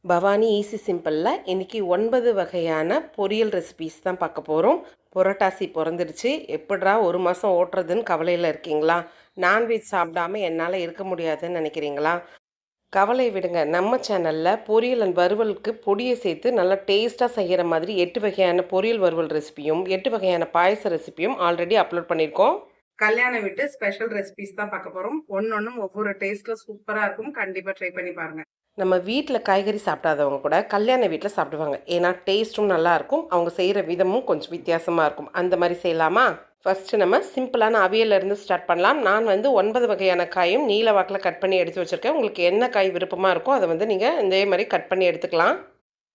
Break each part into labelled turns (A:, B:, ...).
A: Bhavani easy சிம்பிளில் இன்றைக்கி 9 வகையான பொரியல் ரெசிபீஸ் தான் பார்க்க போகிறோம். புரட்டாசி பிறந்துடுச்சு, எப்படிரா ஒரு மாதம் ஓட்டுறதுன்னு கவலையில் இருக்கீங்களா? நான்வெஜ் சாப்பிடாமல் என்னால் இருக்க முடியாதுன்னு நினைக்கிறீங்களா? கவலை விடுங்க. நம்ம சேனலில் பொரியல் அண்ட் வறுவலுக்கு பொடியை சேர்த்து நல்லா டேஸ்ட்டாக செய்கிற மாதிரி 8 வகையான பொரியல் வறுவல் ரெசிபியும் 8 வகையான பாயச ரெசிபியும் ஆல்ரெடி அப்லோட் பண்ணியிருக்கோம். கல்யாண வீட்டு ஸ்பெஷல் ரெசிபிஸ் தான் பார்க்க போகிறோம். ஒன்னொன்றும் ஒவ்வொரு டேஸ்ட்டில் சூப்பராக இருக்கும். கண்டிப்பாக ட்ரை பண்ணி பாருங்கள். நம்ம வீட்டில் காய்கறி சாப்பிடாதவங்க கூட கல்யாண வீட்டில் சாப்பிடுவாங்க. ஏன்னா டேஸ்ட்டும் நல்லாயிருக்கும், அவங்க செய்கிற விதமும் கொஞ்சம் வித்தியாசமாக இருக்கும். அந்த மாதிரி செய்யலாமா? ஃபஸ்ட்டு நம்ம சிம்பிளான அவியலேருந்து ஸ்டார்ட் பண்ணலாம். நான் 9 வகையான காயும் நீல வாக்கில் கட் பண்ணி எடுத்து வச்சுருக்கேன். உங்களுக்கு என்ன காய் விருப்பமாக இருக்கோ அதை நீங்கள் இதே மாதிரி கட் பண்ணி எடுத்துக்கலாம்.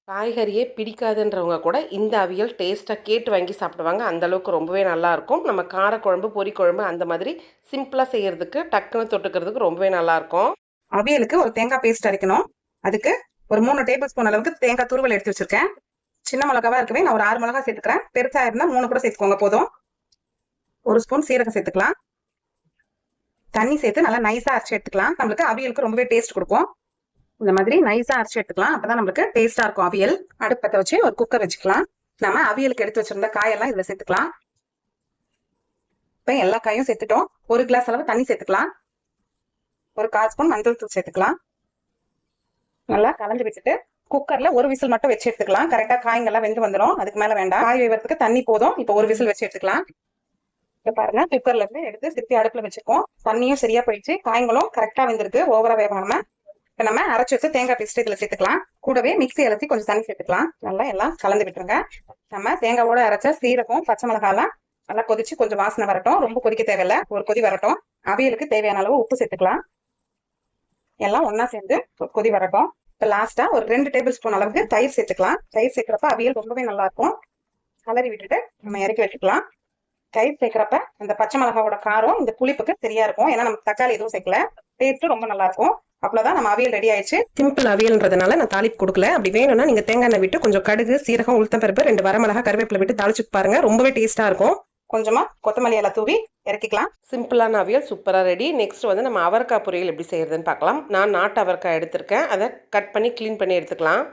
A: காய்கறியே பிடிக்காதுன்றவங்க கூட இந்த அவியல் டேஸ்ட்டாக கேட்டு வாங்கி சாப்பிடுவாங்க. அந்தளவுக்கு ரொம்பவே நல்லாயிருக்கும். நம்ம காரக்குழம்பு, பொரிக்குழம்பு அந்த மாதிரி சிம்பிளாக செய்கிறதுக்கு, டக்குன்னு தொட்டுக்கிறதுக்கு ரொம்பவே நல்லாயிருக்கும்.
B: அவியலுக்கு ஒரு தேங்காய் பேஸ்ட் அரைக்கணும். அதுக்கு ஒரு 3 டேபிள் ஸ்பூன் அளவுக்கு தேங்காய் துருவல் எடுத்து வச்சிருக்கேன். சின்ன மிளகாவா இருக்கவே நான் ஒரு 6 மிளகா சேர்த்துக்கிறேன். பெருசா இருந்தா 3 கூட சேர்த்துக்கோங்க போதும். ஒரு ஸ்பூன் சீரகம் சேர்த்துக்கலாம். தண்ணி சேர்த்து நல்லா நைஸா அரைச்சி எடுத்துக்கலாம். நம்மளுக்கு அவியலுக்கு ரொம்பவே டேஸ்ட் கொடுக்கும். இந்த மாதிரி நைஸா அரைச்சி எடுத்துக்கலாம். அப்பதான் நம்மளுக்கு டேஸ்டா இருக்கும் அவியல். அடுப்பத்தை வச்சு ஒரு குக்கர் வச்சுக்கலாம். நம்ம அவியலுக்கு எடுத்து வச்சிருந்த காயெல்லாம் இதுல சேர்த்துக்கலாம். இப்ப எல்லா காயும் சேர்த்துட்டோம். 1 கிளாஸ் அளவு தண்ணி சேர்த்துக்கலாம். ஒரு 1/4 ஸ்பூன் மஞ்சள் தூள் சேர்த்துக்கலாம். நல்லா கலந்து விட்டுட்டு குக்கர்ல ஒரு விசில் மட்டும் வச்சு எடுத்துக்கலாம். கரெக்டா காய்கள்லாம் வெந்து வந்துடும். அதுக்கு மேல வேண்டாம். காய் வேவறதுக்கு தண்ணி போதும். இப்போ ஒரு விசில் வச்சு எடுத்துக்கலாம். இப்ப பாருங்க, குக்கர்ல இருந்து எடுத்து திருப்பி அடுப்புல வச்சிருக்கோம். தண்ணியும் சரியா போயிடுச்சு, காய்களும் கரெக்டா வெந்திருக்கு, ஓவரா வேகாம. இப்ப நம்ம அரைச்சு வச்சு தேங்காய் பேஸ்ட் இதுல சேர்த்துக்கலாம். கூடவே மிக்ஸி அரைச்சி கொஞ்சம் தண்ணி சேர்த்துக்கலாம். நல்லா எல்லாம் கலந்து விட்டுருங்க. நம்ம தேங்காவோட அரைச்ச சீரகம், பச்சை மிளகாலாம் நல்லா கொதிச்சு கொஞ்சம் வாசனை வரட்டும். ரொம்ப கொதிக்க தேவையில்லை, ஒரு கொதி வரட்டும். அவியலுக்கு தேவையான அளவு உப்பு சேர்த்துக்கலாம். எல்லாம் ஒன்னா சேர்ந்து கொதி வரட்டும். இப்ப லாஸ்டா ஒரு 2 டேபிள் ஸ்பூன் அளவுக்கு தயிர் சேர்த்துக்கலாம். தயிர் சேர்க்கிறப்ப அவியல் ரொம்பவே நல்லா இருக்கும். கலரி விட்டுட்டு நம்ம இறக்கி வச்சுக்கலாம். தயிர் சேர்க்கிறப்ப இந்த பச்சை மிளகாவோட காரம் இந்த புளிப்புக்கு சரியா இருக்கும். ஏன்னா நம்ம தக்காளி எதுவும் சேர்க்கல. டேஸ்ட்டும் ரொம்ப நல்லா இருக்கும். அவ்வளவுதான், நம்ம அவியல் ரெடி ஆயிடுச்சு. சிம்பிள் அவியல்ன்றதுனால நான் தாளிப்பு கொடுக்கல. அப்படி வேணும்னா நீங்க தேங்காய் எண்ணெய் விட்டு கொஞ்சம் கடுகு, சீரகம், உளுத்தம் பருப்பு, 2 வரமிளகா, கருவேப்பிலை விட்டு தாளிச்சு பாருங்க. ரொம்பவே டேஸ்டா இருக்கும். கொஞ்சமா கொத்தமல்லி எல்லாம் தூவி இறக்கிக்கலாம்.
A: சிம்பிளான அவியல் சூப்பராக ரெடி. நெக்ஸ்ட் நம்ம அவரைக்காய் பொரியல் எப்படி செய்யறதுன்னு பார்க்கலாம். நான் நாட்டு அவரைக்காய் எடுத்திருக்கேன். அதை கட் பண்ணி க்ளீன் பண்ணி எடுத்துக்கலாம்.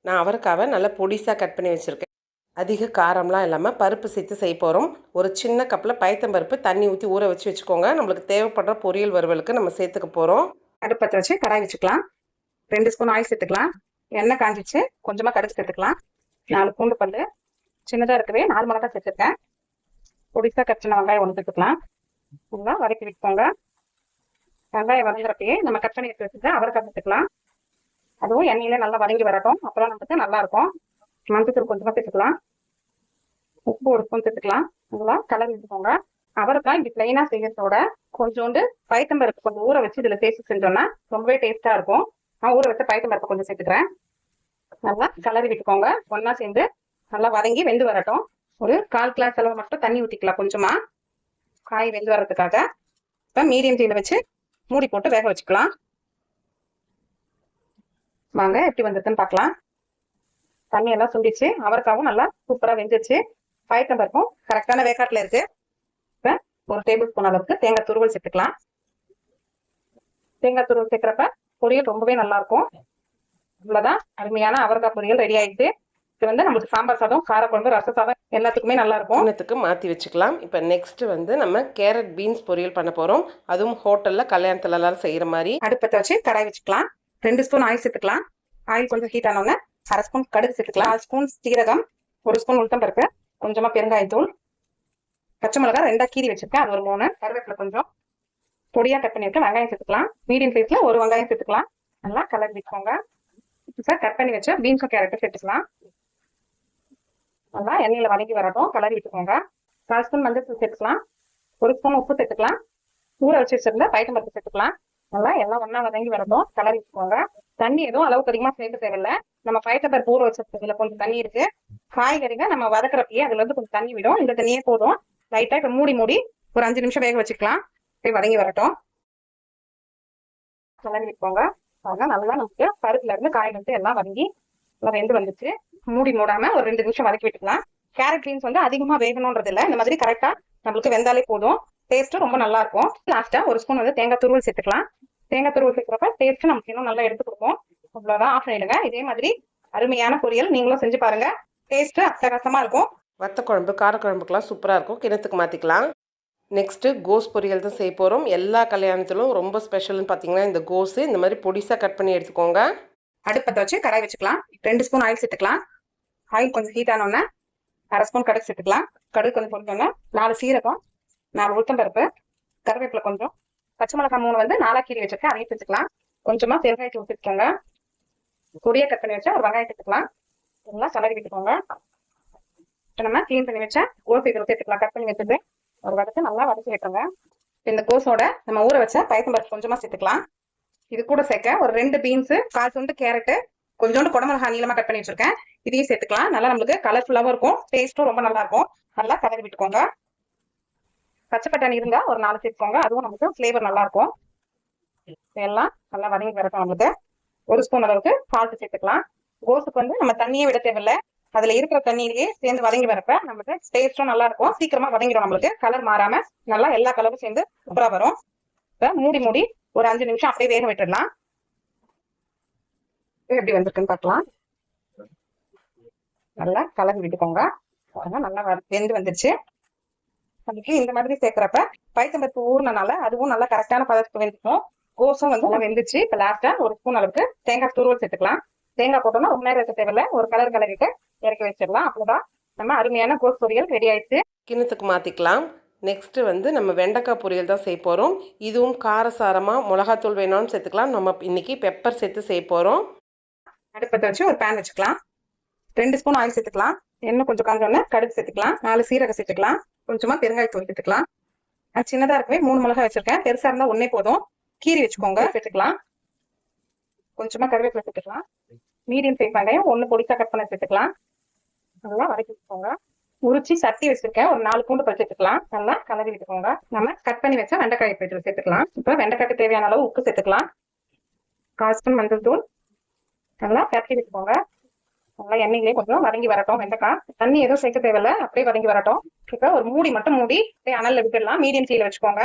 A: நான் அவரைக்காவை நல்லா பொடிசாக கட் பண்ணி வச்சுருக்கேன். அதிக காரம்லாம் இல்லாமல் பருப்பு சேர்த்து செய்ய போகிறோம். ஒரு சின்ன கப்பில் பயத்தம்பருப்பு தண்ணி ஊற்றி ஊற வச்சுக்கோங்க. நம்மளுக்கு தேவைப்படுற பொரியல் வறுவலுக்கு நம்ம சேர்த்துக்க போகிறோம்.
B: அடுப்பத்தை வச்சு கடாய் வச்சுக்கலாம். 2 ஸ்பூன் ஆயில் சேர்த்துக்கலாம். எண்ணெய் காஞ்சிச்சு, கொஞ்சமாக கடுகு சேர்த்துக்கலாம். 4 பூண்டு பல்லு, சின்னதாக இருக்கவே 4 மிளகாய் சேர்த்துருக்கேன். பொடிசா கட் பண்ண வெங்காயம் 1 சேர்த்துக்கலாம். நல்லா வதக்கி விட்டுக்கோங்க. வெங்காயம் வதங்குறப்பயே நம்ம கட் பண்ணி வச்சுட்டு அவரைக்காய் சேர்த்துக்கலாம். அதுவும் எண்ணெயில நல்லா வதங்கி வரட்டும். அப்பதான் நமக்கு நல்லா இருக்கும். மஞ்சத்தூள் கொஞ்சமா சேர்த்துக்கலாம். உப்பு 1 ஸ்பூன் சேர்த்துக்கலாம். நல்லா கலர் விட்டுக்கோங்க. அவரைக்காய் இப்படி பிளைனா செய்யறதோட கொஞ்சோண்டு பயத்தம்பருப்பு கொஞ்சம் ஊற வச்சு இதுல சேர்த்து செஞ்சோம்னா ரொம்பவே டேஸ்டா இருக்கும். நான் ஊற வச்ச பயத்தம்பருப்பு கொஞ்சம் சேர்த்துக்கிறேன். நல்லா கலரி விட்டுக்கோங்க. ஒன்னா சேர்ந்து நல்லா வதங்கி வெந்து வரட்டும். ஒரு 1/4 கிளாஸ் அளவு மட்டும் தண்ணி ஊற்றிக்கலாம் கொஞ்சமா, காய் வெந்து வர்றதுக்காக. இப்போ மீடியம் தீயில வச்சு மூடி போட்டு வேக வச்சுக்கலாம். வாங்க எப்படி வந்ததுன்னு பார்க்கலாம். தண்ணி எல்லாம் சுண்டிச்சு, அவரைக்காவும் நல்லா சூப்பரா வெந்துச்சு. பயத்தம்பருப்பும் கரெக்டான வேக்காட்டுல இருக்கு. இப்போ ஒரு டேபிள் ஸ்பூன் அளவுக்கு தேங்காய் துருவல் சேர்த்துக்கலாம். தேங்காய் துருவல் சேர்க்கிறப்ப பொரியல் ரொம்பவே நல்லா இருக்கும். இவ்வளவுதான், அருமையான அவரைக்காய் பொரியல் ரெடி ஆயிடுச்சு. இது நம்மளுக்கு சாம்பார் சாதம், காரக்குழம்பு, ரச சாதம் எல்லாத்துக்குமே நல்லா இருக்கும்.
A: இன்னத்துக்கு மாற்றி வச்சுக்கலாம். இப்போ நெக்ஸ்ட் நம்ம கேரட் பீன்ஸ் பொரியல் பண்ண போகிறோம். அதுவும் ஹோட்டலில் கல்யாணத்துல எல்லாரும் செய்கிற மாதிரி.
B: அடுப்பத்தை வச்சு கடாய் வச்சுக்கலாம். 2 ஸ்பூன் ஆயில் சேர்த்துக்கலாம். ஆயில் கொஞ்சம் ஹீட் ஆனோன்னு 1/2 ஸ்பூன் கடுகு சேர்த்துக்கலாம். 1 ஸ்பூன் சீரகம், 1 ஸ்பூன் உளுத்தம் பருப்பு, கொஞ்சமா பெருங்காயத்தூள், பச்சை மிளகாய் 2 கீரி வச்சிருக்கேன், அது ஒரு 3, கருவேப்பிலை கொஞ்சம் பொடியா கட் பண்ணியிருக்கேன். வெங்காயம் சேர்த்துக்கலாம். மீடியம் சைஸ்ல ஒரு வெங்காயம் சேர்த்துக்கலாம். நல்லா கலர் விட்டுக்கோங்க. கட் பண்ணி வச்ச பீன்ஸும் கேரட்டும் சேர்த்துக்கலாம். நல்லா எண்ணெயில வதங்கி வரட்டும். கலரி விட்டுக்கோங்க. 1/4 ஸ்பூன் மஞ்சள் தூள் சேர்த்துக்கலாம். 1 ஸ்பூன் உப்பு சேர்த்துக்கலாம். ஊற வச்சு வச்சிருந்த பயத்தம்பருப்பு சேர்த்துக்கலாம். நல்லா எல்லாம் ஒன்னா வதங்கி வரட்டும். கலரி விட்டுக்கோங்க. தண்ணி எதுவும் அளவுக்கு அதிகமா சேர்த்து தேவையில்லை. நம்ம பயத்தம்பருப்பு ஊற வச்சதுல கொஞ்சம் தண்ணி இருக்கு. காய்கறிங்க நம்ம வதக்குறப்பயே அதுல இருந்து கொஞ்சம் தண்ணி விடும். இந்த தண்ணியே போதும். லைட்டா இப்ப மூடி ஒரு 5 நிமிஷம் வேக வச்சுக்கலாம். போய் வதங்கி வரட்டும். கலரி விட்டுக்கோங்க. நல்லா நமக்கு பருப்புல இருந்து காய்கறி எல்லாம் வதங்கி நல்லா வெந்து வந்துச்சு. மூடாம ஒரு 2 நிமிஷம் வதக்கி விட்டுக்கலாம். கேரட் பீன்ஸ் அதிகமா வேகணும்ன்றது இல்லை. இந்த மாதிரி கரெக்டா நம்மளுக்கு வெந்தாலே போதும். டேஸ்ட்டும் ரொம்ப நல்லா இருக்கும். லாஸ்டா 1 ஸ்பூன் தேங்காய் துருவல் சேர்த்துக்கலாம். தேங்காய் துருவல் சேர்க்கிறப்ப டேஸ்ட் நமக்கு இன்னும் நல்லா எடுத்து கொடுக்கும். அவ்வளவுதான், ஆஃப் பண்ணிடுங்க. இதே மாதிரி அருமையான பொரியல் நீங்களும் செஞ்சு பாருங்க. டேஸ்ட் அட்டகாசமா இருக்கும்.
A: வத்த குழம்பு காரக்குழம்புக்கெலாம் சூப்பராக இருக்கும். கிணத்துக்கு மாற்றிக்கலாம். நெக்ஸ்ட்டு கோஸ் பொரியல் தான் செய்ய போகிறோம். எல்லா கல்யாணத்திலும் ரொம்ப ஸ்பெஷல்னு பார்த்தீங்கன்னா இந்த கோஸு இந்த மாதிரி பொடிசாக கட் பண்ணி எடுத்துக்கோங்க.
B: அடுப்பத்தை வச்சு கடாய் வச்சுக்கலாம். 2 ஸ்பூன் ஆயில் சேர்த்துக்கலாம். ஆயில் கொஞ்சம் ஹீட் ஆனோடனே 1/2 ஸ்பூன் கடுகு சேர்த்துக்கலாம். கடுகு கொஞ்சம் பொரிஞ்சோன்னே 4 சீரகம், 4 உளுத்தம்பருப்பு, கருவேப்பிலை கொஞ்சம், பச்சை மிளகாய் 3 வந்து 4 கீரி வச்சிருக்கேன், அதையும் சேர்த்துக்கலாம். கொஞ்சமா பெருங்காயத்தை ஊற்றிக்கோங்க. பொடியை கட் பண்ணி வச்சா ஒரு வெங்காயம் சேர்த்துக்கலாம். எல்லாம் கலரி விட்டுக்கோங்க. இப்போ நம்ம க்ளீன் பண்ணி வச்சா கோஸ் இதில் சேர்த்துக்கலாம். கட் பண்ணி வச்சது ஒரு வதக்கு நல்லா வதக்கி விட்டுருங்க. இந்த கோஸோட நம்ம ஊற வச்ச பயத்தம்பருப்பு கொஞ்சமா சேர்த்துக்கலாம். இது கூட சேர்க்க ஒரு 2 பீன்ஸ், 1/4 துண்டு கேரட்டு, கொஞ்சோண்டு குடமிளகா நீளமா கட் பண்ணி வச்சிருக்கேன், இதையும் சேர்த்துக்கலாம். நல்லா நம்மளுக்கு கலர்ஃபுல்லாவும் இருக்கும், டேஸ்ட்டும் ரொம்ப நல்லா இருக்கும். நல்லா கலரி விட்டுக்கோங்க. பச்சை பட்டாணி இருந்தா ஒரு 4 சேர்த்துக்கோங்க, அதுவும் நமக்கு ஃபிளேவர் நல்லா இருக்கும். எல்லாம் நல்லா வதங்கி வரட்டும். நம்மளுக்கு 1 ஸ்பூன் அளவுக்கு சால்ட் சேர்த்துக்கலாம். கோஸுக்கு வந்து நம்ம தண்ணியே விட தேவையில்லை, அதுல இருக்கிற தண்ணியிலேயே சேர்ந்து வதங்கி வரப்ப நமக்கு டேஸ்டும் நல்லா இருக்கும். சீக்கிரமா வதங்கிடும், நம்மளுக்கு கலர் மாறாம நல்லா எல்லா கலரும் சேர்ந்து சூப்பரா வரும். இப்ப மூடி ஒரு 5 நிமிஷம் அப்படியே வேக விட்டுடலாம். எப்படி வந்திருக்குன்னு பார்க்கலாம். நல்லா கலரி விட்டுக்கோங்க. நல்லா வெந்து வந்துருச்சு. அதுக்கு இந்த மாதிரி சேர்க்கிறப்ப பயத்தம்பருப்பு ஊறினால அதுவும் நல்லா கரெக்டான பதத்துக்கு வெந்துக்கும். கோஸும் வந்து நல்லா வெந்துச்சு. இப்ப லாஸ்டா 1 ஸ்பூன் அளவுக்கு தேங்காய் துருவல் சேர்த்துக்கலாம். தேங்காய் போட்டோம்னா ரொம்ப நேரம் வைக்க தேவையில்லை, ஒரு கலர் கலரிட்டு இறக்கி வச்சிடலாம். அப்போதான் நம்ம அருமையான கோஸ் பொரியல் ரெடி ஆயிடுச்சு.
A: கிணத்துக்கு மாற்றிக்கலாம். நெக்ஸ்ட்டு வந்து நம்ம வெண்டைக்காய் பொரியல் தான் செய்ய போகிறோம். இதுவும் காரசாரமாக மிளகாத்தூள் வேணாலும் சேர்த்துக்கலாம். நம்ம இன்றைக்கி பெப்பர் சேர்த்து செய்ய போகிறோம்.
B: அடுப்பத்தை வச்சு ஒரு பேன் வச்சுக்கலாம். 2 ஸ்பூன் ஆயில் சேர்த்துக்கலாம். எண்ணெய் கொஞ்சம் காஞ்சோடனே கடுகு சேர்த்துக்கலாம். 4 சீரகம் சேர்த்துக்கலாம். கொஞ்சமா பெருங்காயத்தூள் சேர்த்துக்கலாம். சின்னதாக இருக்கவே 3 மிளகாய் வச்சிருக்கேன், பெருசா இருந்தா 1 போதும். கீரி வச்சுக்கோங்க, சேர்த்துக்கலாம். கொஞ்சமா கருவேப்பிலை சேர்த்துக்கலாம். மீடியம் சைஸ் வெங்காயம் 1 பொடிசா கட் பண்ண சேர்த்துக்கலாம். நல்லா வதக்கி வச்சுக்கோங்க. உரிச்சி சட்டி வச்சிருக்கேன், ஒரு 4 பூண்டு பல் சேர்த்துக்கலாம். நல்லா கலரி விட்டுக்கோங்க. நம்ம கட் பண்ணி வச்சா வெண்டைக்காய் போயிட்டு சேர்த்துக்கலாம். இப்போ வெண்டைக்காய்க்கு தேவையான அளவு உப்பு சேர்த்துக்கலாம். 1/4 ஸ்பூன் மஞ்சள் தூள். நல்லா கலக்கி வச்சுக்கோங்க. நல்லா எண்ணெயிலே கொஞ்சம் வதங்கி வரட்டும். வெண்டைக்காய் தண்ணி எதுவும் சேர்க்க தேவையில்லை, அப்படியே வதங்கி வரட்டும். இப்போ ஒரு மூடி மட்டும் மூடி அனல்ல விட்டுடலாம். மீடியம் தீயில வச்சுக்கோங்க.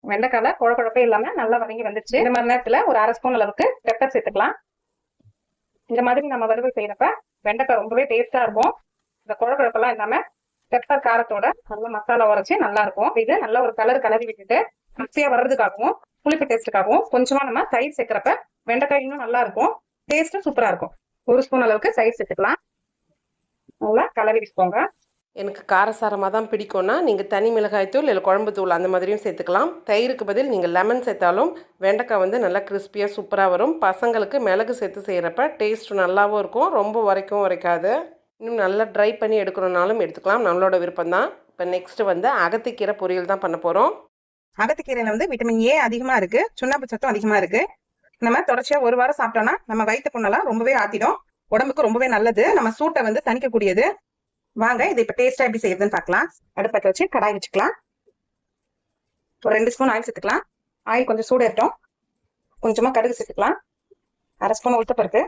B: வெண்டைக்கால குழப்பே இல்லாம நல்லா வதங்கி வந்துருச்சு. இந்த மாதிரி நேரத்துல ஒரு 1/2 ஸ்பூன் அளவுக்கு பெப்பர் சேர்த்துக்கலாம். இந்த மாதிரி நம்ம வறுவல் செய்யறப்ப வெண்டைக்காய் ரொம்பவே டேஸ்டா இருக்கும். இந்த குழப்பெல்லாம் இல்லாம பெப்பர் காரத்தோட நல்லா மசாலா உரைச்சி நல்லா இருக்கும். இது நல்லா ஒரு கலரி விட்டுட்டு மிக்சியா வர்றதுக்காகவும் புளிப்பு டேஸ்ட்டுக்காகவும் கொஞ்சமா நம்ம தயிர் சேர்க்கிறப்ப வெண்டைக்காய் இன்னும் நல்லா இருக்கும், டேஸ்ட்டும் சூப்பரா இருக்கும். 1 ஸ்பூன் அளவுக்கு தயிர் சேர்த்துக்கலாம். நல்லா கலரி வச்சுக்கோங்க.
A: எனக்கு காரசாரமாக தான் பிடிக்கும்னா நீங்கள் தனி மிளகாய்த்தூள் இல்லை குழம்பு தூள் அந்த மாதிரியும் சேர்த்துக்கலாம். தயிருக்கு பதில் நீங்கள் லெமன் சேர்த்தாலும் வெண்டைக்காய் வந்து நல்லா கிறிஸ்பியாக சூப்பராக வரும். பசங்களுக்கு மிளகு சேர்த்து செய்கிறப்ப டேஸ்ட் நல்லாவும் இருக்கும், ரொம்ப உரைக்காது. இன்னும் நல்லா ட்ரை பண்ணி எடுக்கணுன்னாலும் எடுத்துக்கலாம், நம்மளோட விருப்பம் தான். இப்போ நெக்ஸ்ட்டு வந்து அகத்திக்கீரை பொரியல் தான் பண்ண போகிறோம்.
B: அகத்திக்கீரையில வந்து விட்டமின் ஏ அதிகமா இருக்கு, சுண்ணாம்பு சத்தும் அதிகமா இருக்கு. நம்ம தொடர்ச்சியா 1 வாரம் சாப்பிட்டோம்னா நம்ம வயிற்று புண்ணெல்லாம் ரொம்பவே ஆத்திடும், உடம்புக்கு ரொம்பவே நல்லது, நம்ம சூட்டை வந்து தணிக்கக்கூடியது. வாங்க இது இப்ப டேஸ்டா எப்படி செய்யுதுன்னு பார்க்கலாம். அடுப்பத்தை வச்சு கடாய் வச்சுக்கலாம். ஒரு 2 ஸ்பூன் ஆயில் சேர்த்துக்கலாம். ஆயில் கொஞ்சம் சூடேறட்டும். கொஞ்சமா கடுகு சேர்த்துக்கலாம். 1/2 ஸ்பூன் உளுத்தப்பருப்பு,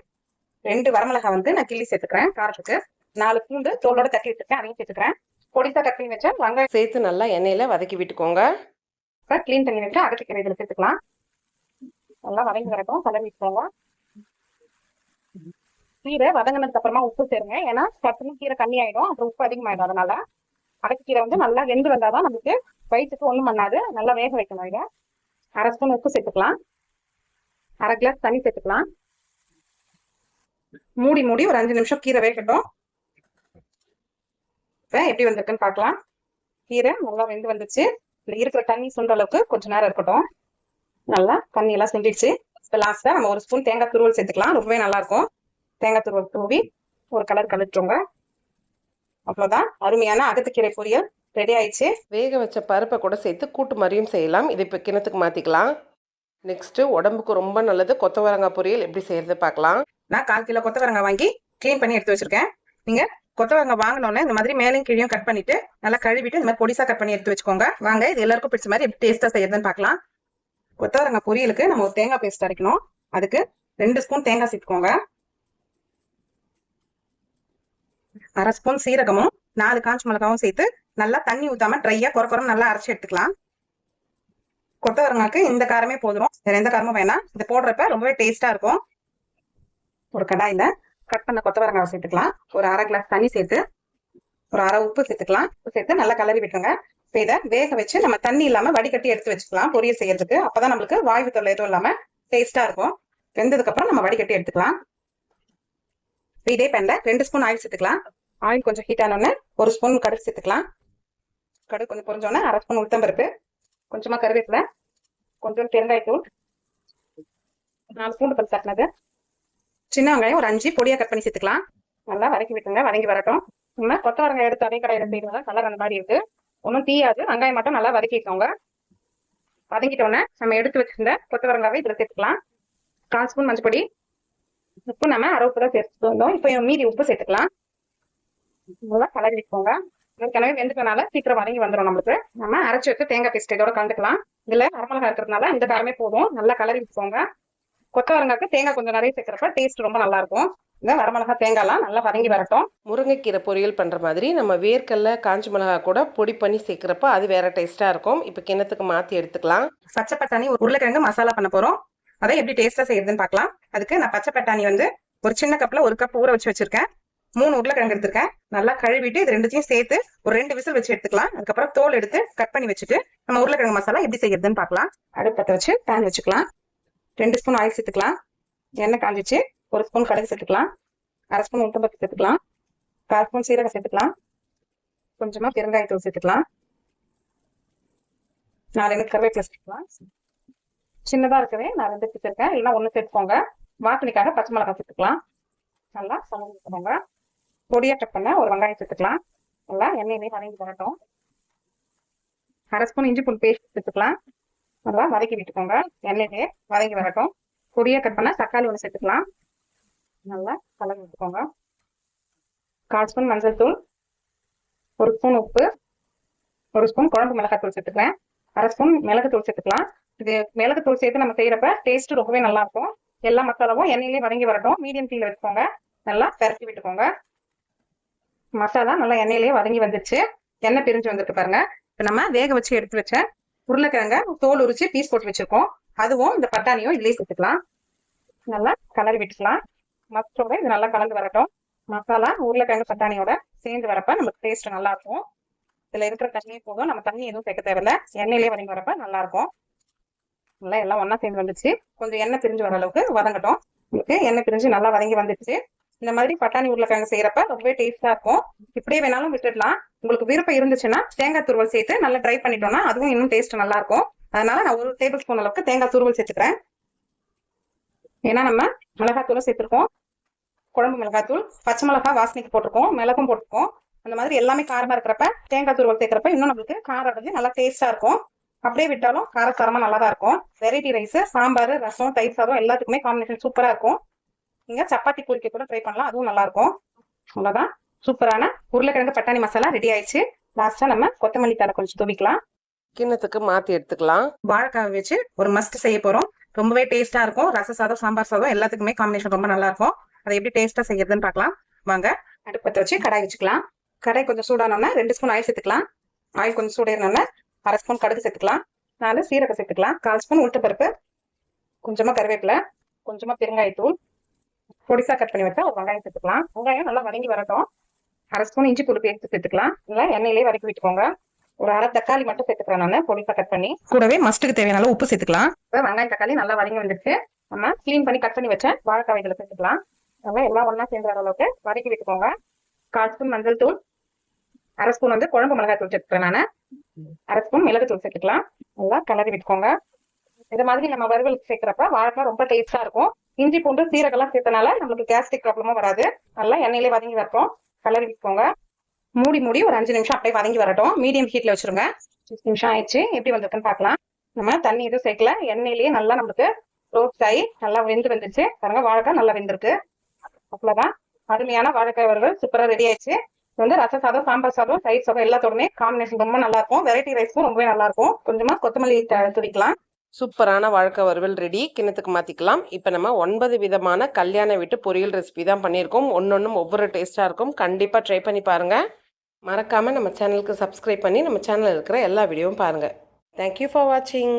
B: 2 வரமிளகாய் வந்து நான் கிள்ளி சேர்த்துக்கிறேன் காரத்துக்கு. 4 பூண்டு தோலோட தட்டி வச்சிருக்கேன், அதையும் சேர்த்துக்கிறேன். பொடிசா கட் பண்ணி வச்சா வெங்காயம்
A: சேர்த்து நல்லா எண்ணெயில வதக்கி விட்டுக்கோங்க.
B: இப்ப கிளீன் பண்ணி வச்சு அகத்திக்கீரை இதில் சேர்த்துக்கலாம். நல்லா வதங்கி வரட்டும், கலரி வச்சுக்கோங்க. கீரை வதங்கினதுக்கு அப்புறமா உப்பு சேருங்க, ஏன்னா சட்டுன்னு கீரை கம்மி ஆயிடும், அப்புறம் உப்பு அதிகமாயிடும். அதனால அரைக்கீரை வந்து நல்லா வெந்து வந்தாதான் நமக்கு வயிற்றுக்கு ஒண்ணும் பண்ணாது. நல்லா வேக வைக்கணும். இதை 1/2 ஸ்பூன் உப்பு சேர்த்துக்கலாம். 1/2 கிளாஸ் தண்ணி சேர்த்துக்கலாம். மூடி ஒரு 5 நிமிஷம் கீரை வேகட்டும். இப்ப எப்படி வந்திருக்குன்னு பார்க்கலாம். கீரை நல்லா வெந்து வந்துச்சு. இதுல இருக்கிற தண்ணி சுண்ட அளவுக்கு கொஞ்ச நேரம் இருக்கட்டும். நல்லா தண்ணி எல்லாம் சுண்டிடுச்சு. இப்ப லாஸ்டா நம்ம 1 ஸ்பூன் தேங்காய் துருவல் சேர்த்துக்கலாம், ரொம்பவே நல்லா இருக்கும். தேங்காய் துருவல் தூவி ஒரு கலர் கலட்டுருங்க. அவ்வளவுதான், அருமையான அகத்திக்கீரை பொரியல் ரெடி ஆயிடுச்சு.
A: வேக வச்ச பருப்பை கூட சேர்த்து கூட்டு மாதிரியும் செய்யலாம். இது இப்போ கிணத்துக்கு மாற்றிக்கலாம். நெக்ஸ்ட்டு உடம்புக்கு ரொம்ப நல்லது கொத்தவரங்காய் பொரியல் எப்படி செய்யறது பார்க்கலாம்.
B: நான் 1/4 கிலோ கொத்தவரங்காய் வாங்கி க்ளீன் பண்ணி எடுத்து வச்சிருக்கேன். நீங்க கொத்தவரங்காய் வாங்கினோன்னே இந்த மாதிரி மேலையும் கீழையும் கட் பண்ணிட்டு நல்லா கழுவிட்டு இந்த மாதிரி பொடிசா கட் பண்ணி எடுத்து வச்சுக்கோங்க. வாங்க இது எல்லாருக்கும் பிடிச்ச மாதிரி எப்படி டேஸ்டா செய்யறதுன்னு பார்க்கலாம். கொத்தவரங்காய் பொரியலுக்கு நம்ம ஒரு தேங்காய் பேஸ்ட் அரைக்கணும். அதுக்கு 2 ஸ்பூன் தேங்காய் சேர்த்துக்கோங்க. 1/2 ஸ்பூன் சீரகமும் 4 காஞ்ச மிளகாவும் சேர்த்து நல்லா தண்ணி ஊத்தாம ட்ரையா குறை நல்லா அரைச்சி எடுத்துக்கலாம். கொத்தவரங்காய்க்கு இந்த காரமே போதும், வேற எந்த காரமும் வேணாம். இது போடுறப்ப ரொம்பவே டேஸ்டா இருக்கும். ஒரு கடாயில கட் பண்ண கொத்தவரங்காய் சேர்த்துக்கலாம். ஒரு 1/2 கிளாஸ் தண்ணி சேர்த்து ஒரு 1/2 உப்பு சேர்த்துக்கலாம். உப்பு சேர்த்து நல்லா கலரி விட்டுருங்க. இப்போ இதை வேக வச்சு நம்ம தண்ணி இல்லாம வடிகட்டி எடுத்து வச்சுக்கலாம் பொரியல் செய்யறதுக்கு. அப்பதான் நம்மளுக்கு வாய்வு தொல்லை எதுவும் இல்லாம டேஸ்டா இருக்கும். வெந்ததுக்கு அப்புறம் நம்ம வடிகட்டி எடுத்துக்கலாம். இதே பேன்ல 2 ஸ்பூன் ஆயில் சேர்த்துக்கலாம். ஆயில் கொஞ்சம் ஹீட் ஆனோடனே 1 ஸ்பூன் கடுகு சேர்த்துக்கலாம். கடுகு கொஞ்சம் பொரிஞ்சோடனே 1/2 ஸ்பூன் உளுத்தம்பருப்பு, கொஞ்சமா கருவேப்பிலை, கொஞ்சம் பெருங்காயத்தூள், 4 பூண்டு பல் தட்டினது, சின்ன வெங்காயம் ஒரு 5 பொடியா கட் பண்ணி சேர்த்துக்கலாம். நல்லா வதக்கி விட்டுங்க. வதங்கி வரட்டும். நம்ம கொத்தவரங்காய் எடுத்து அதே கடையில செய்யறதா கலர் அந்த மாதிரி இருக்கு. ஒன்றும் தீயாது. வெங்காயம் மட்டும் நல்லா வதக்கிக்கோங்க. வதங்கிட்டோன்னே நம்ம எடுத்து வச்சிருந்த கொத்தவரங்காவை இதில் சேர்த்துக்கலாம். 1/4 ஸ்பூன் மஞ்சள் பொடி, உப்பு நம்ம 1/2 உப்பு தான் சேர்த்துட்டு வந்தோம். இப்போ மீதி உப்பு சேர்த்துக்கலாம். நல்லா கலரி விட்டுக்கோங்க. ஏற்கனவே வெந்துட்டனால சீக்கிரம் வதங்கி வந்துடும் நம்மளுக்கு. நம்ம அரைச்சி வச்சு தேங்காய் பேஸ்ட் இதோட கலந்துக்கலாம். இதுல வரமிளகா இருக்கிறதுனால இந்த காரமே போதும். நல்லா கலரி விட்டுக்கோங்க. கொத்தவரங்காய்க்கு தேங்காய் கொஞ்சம் நிறைய சேர்க்கிறப்ப டேஸ்ட் ரொம்ப நல்லா இருக்கும். இந்த வரமிளகா தேங்காய்லாம் நல்லா வதங்கி வரட்டும்.
A: முருங்கைக்கீரை பொரியல் பண்ணுற மாதிரி நம்ம வேர்க்கடலை காஞ்சி மிளகா கூட பொடி பண்ணி சேர்க்குறப்ப அது வேற டேஸ்ட்டாக இருக்கும். இப்போ கிண்ணத்துக்கு மாற்றி எடுத்துக்கலாம்.
B: பச்சை பட்டாணி உருளைக்கிழங்கு மசாலா பண்ண போறோம். அதை எப்படி டேஸ்டா செய்யறதுன்னு பார்க்கலாம். அதுக்கு நான் பச்சை பட்டாணி ஒரு சின்ன கப்ல 1 கப் ஊற வச்சு வச்சிருக்கேன். 3 உருளைக்கிழங்கு எடுத்திருக்கேன். நல்லா கழுவிட்டு இது ரெண்டுத்தையும் சேர்த்து ஒரு 2 விசில் வச்சு எடுத்துக்கலாம். அதுக்கப்புறம் தோல் எடுத்து கட் பண்ணி வச்சுட்டு நம்ம உருளைக்கிழங்கு மசாலா எப்படி செய்யறதுன்னு பார்க்கலாம். அடுப்பத்தை வச்சு பேன் வச்சுக்கலாம். 2 ஸ்பூன் ஆயில் சேர்த்துக்கலாம். எண்ணெய் காஞ்சிச்சு. 1 ஸ்பூன் கடுகு சேர்த்துக்கலாம். 1/2 ஸ்பூன் உளுத்தம்பருப்பு சேர்த்துக்கலாம். 1/4 ஸ்பூன் சீரகம் சேர்த்துக்கலாம். கொஞ்சமா பெருங்காயத்தூள் சேர்த்துக்கலாம். 4 கருவேப்பிலை சேர்த்துக்கலாம். சின்னதா இருக்கவே நான் 2 சேர்த்துருக்கேன். இல்லைன்னா 1 சேர்த்துக்கோங்க. வாசனைக்காக பச்சை மிளகாய் சேர்த்துக்கலாம். நல்லா சமைச்சுக்கோங்க. பொடியா கட் பண்ண ஒரு வெங்காயம் சேர்த்துக்கலாம். நல்லா எண்ணெயிலே வதங்கி வரட்டும். 1/2 ஸ்பூன் இஞ்சி பூண்டு பேஸ்ட் சேர்த்துக்கலாம். நல்லா வதக்கி விட்டுக்கோங்க. எண்ணெயிலே வதங்கி வரட்டும். பொடியா கட் பண்ண தக்காளி 1 சேர்த்துக்கலாம். நல்லா கலந்து விட்டுக்கோங்க. 1/4 ஸ்பூன் மஞ்சள் தூள், 1 ஸ்பூன் உப்பு, 1 ஸ்பூன் குழம்பு மிளகாய் தூள் சேர்த்துக்கிறேன். 1/2 ஸ்பூன் மிளகு தூள் சேர்த்துக்கலாம். இது மிளகு தூள் சேர்த்து நம்ம செய்யறப்ப டேஸ்ட் ரொம்பவே நல்லா இருக்கும். எல்லா மசாலாவும் எண்ணெயிலே வதங்கி வரட்டும். மீடியம் தீல வச்சுக்கோங்க. நல்லா பரட்டி விட்டுக்கோங்க. மசாலா நல்லா எண்ணெயிலேயே வதங்கி வந்துருச்சு. எண்ணெய் பிரிஞ்சு வந்துருக்கு பாருங்க. இப்ப நம்ம வேக வச்சு எடுத்து வச்ச உருளைக்கிழங்க தோல் உரிச்சு பீஸ் போட்டு வச்சிருக்கோம். அதுவும் இந்த பட்டாணியும் இதுலயே சேர்த்துக்கலாம். நல்லா கலரி விட்டுக்கலாம். மற்றோட இது நல்லா கலந்து வரட்டும். மசாலா உருளைக்கிழங்கு பட்டாணியோட சேர்ந்து வரப்ப நமக்கு டேஸ்ட் நல்லா இருக்கும். இதுல இருக்கிற தண்ணியே போதும். நம்ம தண்ணி எதுவும் சேர்க்க தேவையில்ல. எண்ணெயிலே வதங்கி வரப்ப நல்லா இருக்கும். நல்லா எல்லாம் ஒன்னா சேர்ந்து வந்துச்சு. கொஞ்சம் எண்ணெய் பிரிஞ்சு வர அளவுக்கு வதங்கட்டும். உங்களுக்கு எண்ணெய் பிரிஞ்சு நல்லா வதங்கி வந்துடுச்சு. இந்த மாதிரி பட்டாணி உருளைக்கிழங்கு செய்யறப்ப ரொம்பவே டேஸ்டா இருக்கும். இப்படியே வேணாலும் விட்டுடலாம். உங்களுக்கு விருப்பம் இருந்துச்சுன்னா தேங்காய் துருவல் சேர்த்து நல்லா ட்ரை பண்ணிட்டோம்னா அதுவும் இன்னும் டேஸ்ட் நல்லா இருக்கும். அதனால நான் 1 டேபிள் ஸ்பூன் அளவுக்கு தேங்காய் துருவல் சேர்த்துக்கிறேன். ஏன்னா நம்ம மிளகாத்தூளும் சேர்த்துருக்கோம், குழம்பு மிளகாத்தூள், பச்சை மிளகாய் வாசனைக்கு போட்டிருக்கோம், மிளகும் போட்டிருக்கோம். அந்த மாதிரி எல்லாமே காரமா இருக்கிறப்ப தேங்காய் துருவல் சேர்க்கிறப்ப இன்னும் நம்மளுக்கு காரம் நல்லா டேஸ்டா இருக்கும். அப்படியே விட்டாலும் காரசாரமா நல்லா தான் இருக்கும். வெரைட்டி ரைஸ், சாம்பார், ரசம், தயிர் சாதம் எல்லாத்துக்குமே காம்பினேஷன் சூப்பரா இருக்கும். நீங்க சப்பாத்தி பூரிக்க கூட ட்ரை பண்ணலாம். அதுவும் நல்லா இருக்கும். அவ்வளவுதான். சூப்பரான உருளைக்கிழங்கு பட்டாணி மசாலா ரெடி ஆயிடுச்சு. லாஸ்டா நம்ம கொத்தமல்லி தழை கொஞ்சம் தூவிக்கலாம்.
A: கிண்ணத்துக்கு மாற்றி எடுத்துக்கலாம்.
B: வாழைக்காய் வச்சு ஒரு மஸ்ட் செய்ய போறோம். ரொம்பவே டேஸ்டா இருக்கும். ரச சாதம், சாம்பார் சாதம் எல்லாத்துக்குமே காம்பினேஷன் ரொம்ப நல்லா இருக்கும். அதை எப்படி டேஸ்டா செய்யறதுன்னு பார்க்கலாம் வாங்க. அடுப்பத்தை வச்சு கடாய் வச்சுக்கலாம். கடாய் கொஞ்சம் சூடானோன்னா 2 ஸ்பூன் ஆயில் சேர்த்துக்கலாம். ஆயில் கொஞ்சம் சூடாயிருந்தோன்னா 1/2 ஸ்பூன் கடுகு சேர்த்துக்கலாம். 4 சீரகம் சேர்த்துக்கலாம். 1/4 ஸ்பூன் உளுத்தம்பருப்பு, கொஞ்சமா கருவேப்பிலை, கொஞ்சமா பெருங்காயத்தூள், பொடிசா கட் பண்ணி வச்சா ஒரு வெங்காயம் சேர்த்துக்கலாம். வெங்காயம் நல்லா வதங்கி வரட்டும். 1/2 ஸ்பூன் இஞ்சி பூண்டு பேஸ்ட் சேர்த்துக்கலாம். இல்லை எண்ணெயிலே வதக்கி விட்டுக்கோங்க. ஒரு 1/2 தக்காளி மட்டும் சேர்த்துக்கிறேன் நான் பொடிசா கட் பண்ணி. கூடவே மஸ்ட்டுக்கு தேவையான உப்பு சேர்த்துக்கலாம். வெங்காயம் தக்காளி நல்லா வதங்கி வந்துருச்சு. நம்ம கிளீன் பண்ணி கட் பண்ணி வச்ச வாழைக்காய் இதில் சேர்த்துக்கலாம். நல்லா எல்லாம் ஒன்னா சேர்ந்து வர அளவுக்கு வதக்கி விட்டுக்கோங்க. 1/4 ஸ்பூன் மஞ்சள் தூள், 1/2 ஸ்பூன் குழம்பு மிளகாய் தூள் சேர்த்துக்கிறேன் நான். 1/2 ஸ்பூன் மிளகு தூள் சேர்த்துக்கலாம். நல்லா கலரி விட்டுக்கோங்க. இந்த மாதிரி நம்ம வறுவலுக்கு சேர்க்கிறப்ப வாழைக்காய் ரொம்ப டேஸ்டா இருக்கும். இஞ்சி பூண்டு சீரகெல்லாம் சேர்த்தனால நம்மளுக்கு கேஸ்ட்ரிக் ப்ராப்ளமும் வராது. நல்லா எண்ணெயிலே வதங்கி வரட்டும். கலரி விட்டுக்கோங்க. மூடி ஒரு 5 நிமிஷம் அப்படியே வதங்கி வரட்டும். மீடியம் ஹீட்ல வச்சிருங்க. 6 நிமிஷம் ஆயிடுச்சு. எப்படி வந்திருக்குன்னு பார்க்கலாம். நம்ம தண்ணி எதுவும் சேர்க்கல. எண்ணெயிலேயே நல்லா நம்மளுக்கு ரோஸ்ட் ஆகி நல்லா வெந்து வந்துச்சு பாருங்க. வாழைக்காய் நல்லா வெந்திருக்கு. அவ்வளவுதான். அருமையான வாழைக்காய் வறுவல் சூப்பரா ரெடி ஆயிடுச்சு. இது ரச சாதம், சாம்பார் சாதம், தயிர் சாதம் எல்லாத்தோடனே காம்பினேஷன் ரொம்ப நல்லா இருக்கும். வெரைட்டி ரைஸ்க்கும் ரொம்பவே நல்லா இருக்கும். கொஞ்சமா கொத்தமல்லி துடிக்கலாம்.
A: சூப்பரான வாழைக்காய் வறுவல் ரெடி. கிண்ணத்துக்கு மாற்றிக்கலாம். இப்போ நம்ம 9 விதமான கல்யாண வீட்டு பொரியல் ரெசிபி தான் பண்ணியிருக்கோம். ஒன்னொன்றும் ஒவ்வொரு டேஸ்ட்டாக இருக்கும். கண்டிப்பாக ட்ரை பண்ணி பாருங்கள். மறக்காமல் நம்ம சேனலுக்கு சப்ஸ்கிரைப் பண்ணி நம்ம சேனலில் இருக்கிற எல்லா வீடியோவும் பாருங்கள். தேங்க்யூ ஃபார் வாட்சிங்.